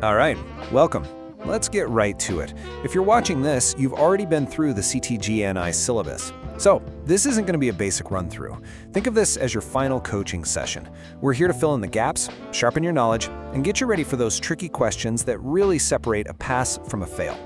All right, welcome. Let's get right to it. If you're watching this, you've already been through the CT-GenAI syllabus. So, this isn't going to be a basic run-through. Think of this as your final coaching session. We're here to fill in the gaps, sharpen your knowledge, and get you ready for those tricky questions that really separate a pass from a fail.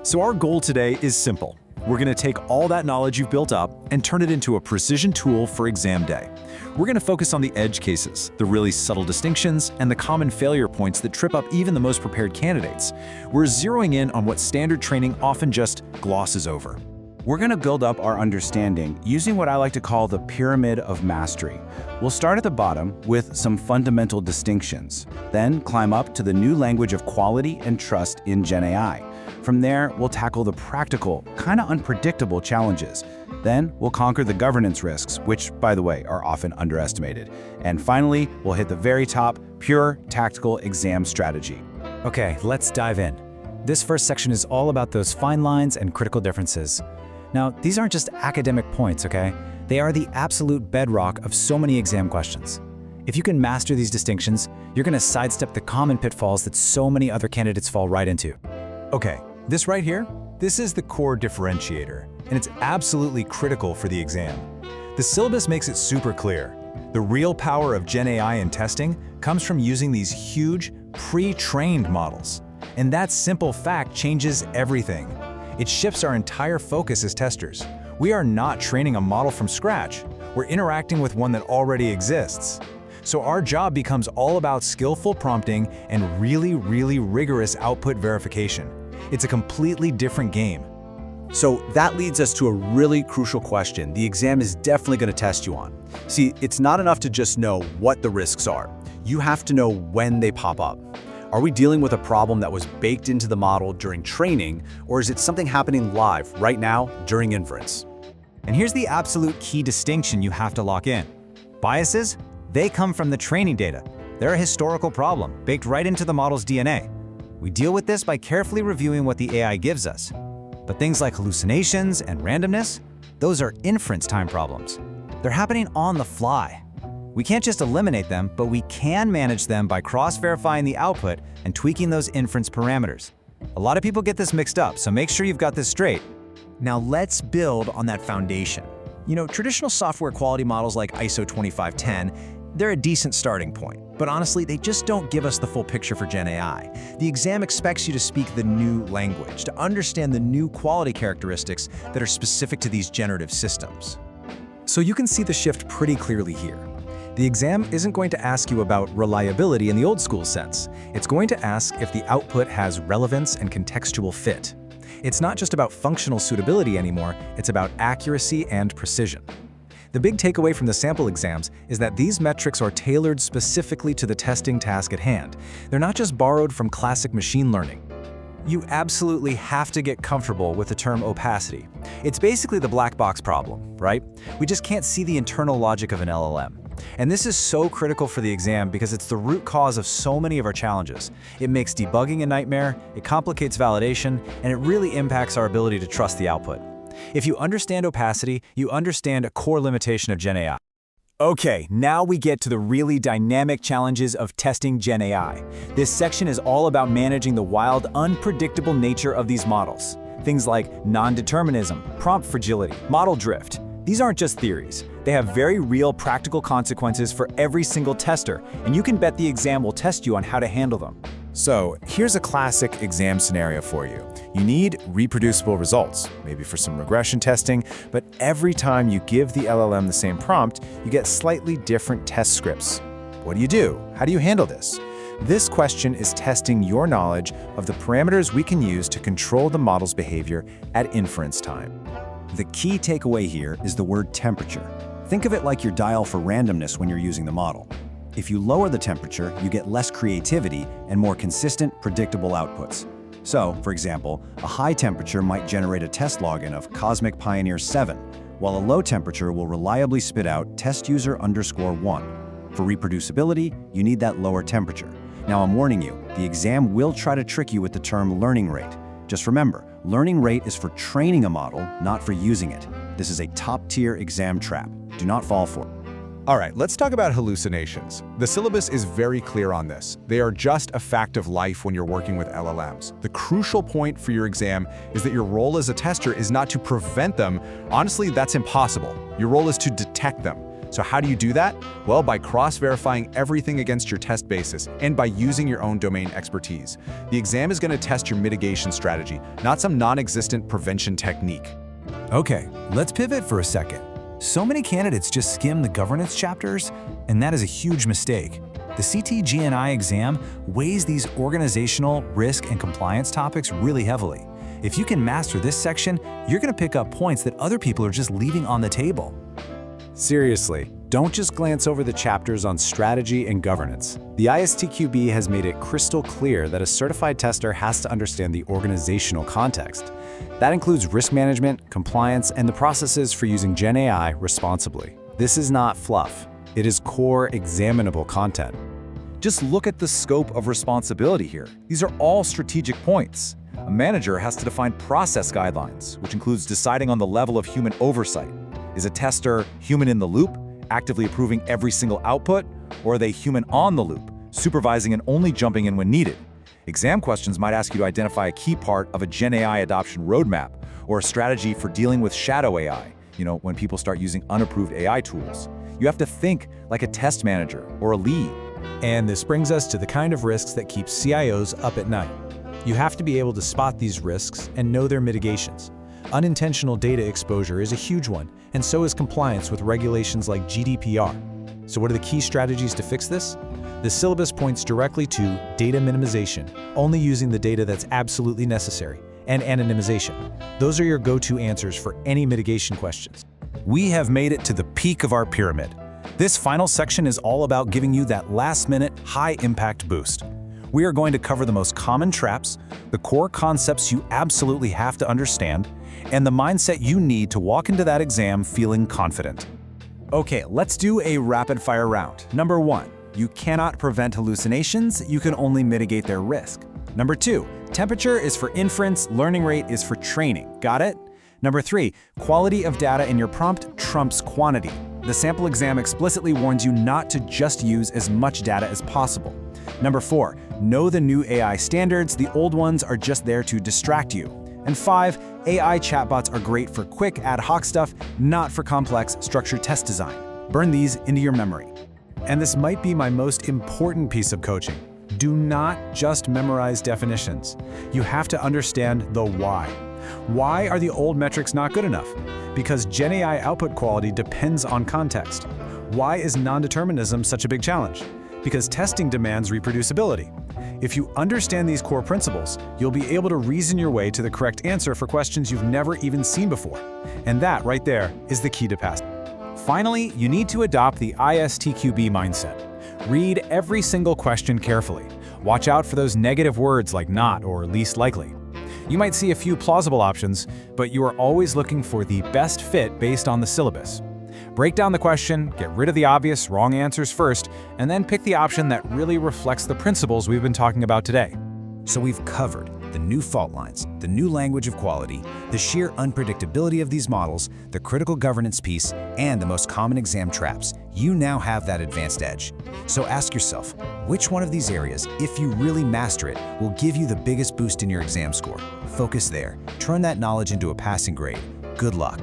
So our goal today is simple. We're going to take all that knowledge you've built up and turn it into a precision tool for exam day. We're going to focus on the edge cases, the really subtle distinctions, and the common failure points that trip up even the most prepared candidates. We're zeroing in on what standard training often just glosses over. We're going to build up our understanding using what I like to call the pyramid of mastery. We'll start at the bottom with some fundamental distinctions, then climb up to the new language of quality and trust in GenAI. From there, we'll tackle the practical, kind of unpredictable challenges. Then we'll conquer the governance risks, which, by the way, are often underestimated. And finally, we'll hit the very top, pure tactical exam strategy. Okay, let's dive in. This first section is all about those fine lines and critical differences. Now, these aren't just academic points, okay? They are the absolute bedrock of so many exam questions. If you can master these distinctions, you're going to sidestep the common pitfalls that so many other candidates fall right into. Okay, this right here, this is the core differentiator, and it's absolutely critical for the exam. The syllabus makes it super clear. The real power of GenAI in testing comes from using these huge, pre-trained models. And that simple fact changes everything. It shifts our entire focus as testers. We are not training a model from scratch. We're interacting with one that already exists. So our job becomes all about skillful prompting and really rigorous output verification. It's a completely different game. So that leads us to a really crucial question the exam is definitely going to test you on. See, it's not enough to just know what the risks are. You have to know when they pop up. Are we dealing with a problem that was baked into the model during training, or is it something happening live right now during inference? And here's the absolute key distinction you have to lock in. Biases, they come from the training data. They're a historical problem baked right into the model's DNA. We deal with this by carefully reviewing what the AI gives us. But things like hallucinations and randomness, those are inference time problems. They're happening on the fly. We can't just eliminate them, but we can manage them by cross-verifying the output and tweaking those inference parameters. A lot of people get this mixed up, so make sure you've got this straight. Now let's build on that foundation. You know, traditional software quality models like ISO 2510, they're a decent starting point, but honestly, they just don't give us the full picture for GenAI. The exam expects you to speak the new language, to understand the new quality characteristics that are specific to these generative systems. So you can see the shift pretty clearly here. The exam isn't going to ask you about reliability in the old school sense. It's going to ask if the output has relevance and contextual fit. It's not just about functional suitability anymore, it's about accuracy and precision. The big takeaway from the sample exams is that these metrics are tailored specifically to the testing task at hand. They're not just borrowed from classic machine learning. You absolutely have to get comfortable with the term opacity. It's basically the black box problem, right? We just can't see the internal logic of an LLM. And this is so critical for the exam because it's the root cause of so many of our challenges. It makes debugging a nightmare, it complicates validation, and it really impacts our ability to trust the output. If you understand opacity, you understand a core limitation of GenAI. Okay, now we get to the really dynamic challenges of testing GenAI. This section is all about managing the wild, unpredictable nature of these models. Things like non-determinism, prompt fragility, model drift. These aren't just theories. They have very real practical consequences for every single tester, and you can bet the exam will test you on how to handle them. So here's a classic exam scenario for you. You need reproducible results, maybe for some regression testing, but every time you give the LLM the same prompt, you get slightly different test scripts. What do? How do you handle this? This question is testing your knowledge of the parameters we can use to control the model's behavior at inference time. The key takeaway here is the word temperature. Think of it like your dial for randomness when you're using the model. If you lower the temperature, you get less creativity and more consistent, predictable outputs. So, for example, a high temperature might generate a test login of Cosmic Pioneer 7, while a low temperature will reliably spit out test_user_1. For reproducibility, you need that lower temperature. Now I'm warning you, the exam will try to trick you with the term learning rate. Just remember, learning rate is for training a model, not for using it. This is a top-tier exam trap. Do not fall for it. All right, let's talk about hallucinations. The syllabus is very clear on this. They are just a fact of life when you're working with LLMs. The crucial point for your exam is that your role as a tester is not to prevent them. Honestly, that's impossible. Your role is to detect them. So how do you do that? Well, by cross-verifying everything against your test basis and by using your own domain expertise. The exam is going to test your mitigation strategy, not some non-existent prevention technique. Okay, let's pivot for a second. So many candidates just skim the governance chapters, and that is a huge mistake. The CT-GenAI exam weighs these organizational, risk, and compliance topics really heavily. If you can master this section, you're going to pick up points that other people are just leaving on the table. Seriously, don't just glance over the chapters on strategy and governance. The ISTQB has made it crystal clear that a certified tester has to understand the organizational context. That includes risk management, compliance, and the processes for using GenAI responsibly. This is not fluff. It is core examinable content. Just look at the scope of responsibility here. These are all strategic points. A manager has to define process guidelines, which includes deciding on the level of human oversight. Is a tester human in the loop, actively approving every single output, or are they human on the loop, supervising and only jumping in when needed? Exam questions might ask you to identify a key part of a GenAI adoption roadmap or a strategy for dealing with shadow AI, when people start using unapproved AI tools. You have to think like a test manager or a lead. And this brings us to the kind of risks that keep CIOs up at night. You have to be able to spot these risks and know their mitigations. Unintentional data exposure is a huge one, and so is compliance with regulations like GDPR. So what are the key strategies to fix this? The syllabus points directly to data minimization, only using the data that's absolutely necessary, and anonymization. Those are your go-to answers for any mitigation questions. We have made it to the peak of our pyramid. This final section is all about giving you that last-minute, high-impact boost. We are going to cover the most common traps, the core concepts you absolutely have to understand, and the mindset you need to walk into that exam feeling confident. Okay, let's do a rapid-fire round. Number 1, you cannot prevent hallucinations, you can only mitigate their risk. Number 2, temperature is for inference, learning rate is for training. Got it? Number 3, quality of data in your prompt trumps quantity. The sample exam explicitly warns you not to just use as much data as possible. Number 4, know the new AI standards, the old ones are just there to distract you. And 5, AI chatbots are great for quick ad hoc stuff, not for complex structured test design. Burn these into your memory. And this might be my most important piece of coaching. Do not just memorize definitions. You have to understand the why. Why are the old metrics not good enough? Because GenAI output quality depends on context. Why is non-determinism such a big challenge? Because testing demands reproducibility. If you understand these core principles, you'll be able to reason your way to the correct answer for questions you've never even seen before. And that right there is the key to passing. Finally, you need to adopt the ISTQB mindset. Read every single question carefully. Watch out for those negative words like not or least likely. You might see a few plausible options, but you are always looking for the best fit based on the syllabus. Break down the question, get rid of the obvious wrong answers first, and then pick the option that really reflects the principles we've been talking about today. So we've covered the new fault lines, the new language of quality, the sheer unpredictability of these models, the critical governance piece, and the most common exam traps. You now have that advanced edge. So ask yourself, which one of these areas, if you really master it, will give you the biggest boost in your exam score? Focus there. Turn that knowledge into a passing grade. Good luck.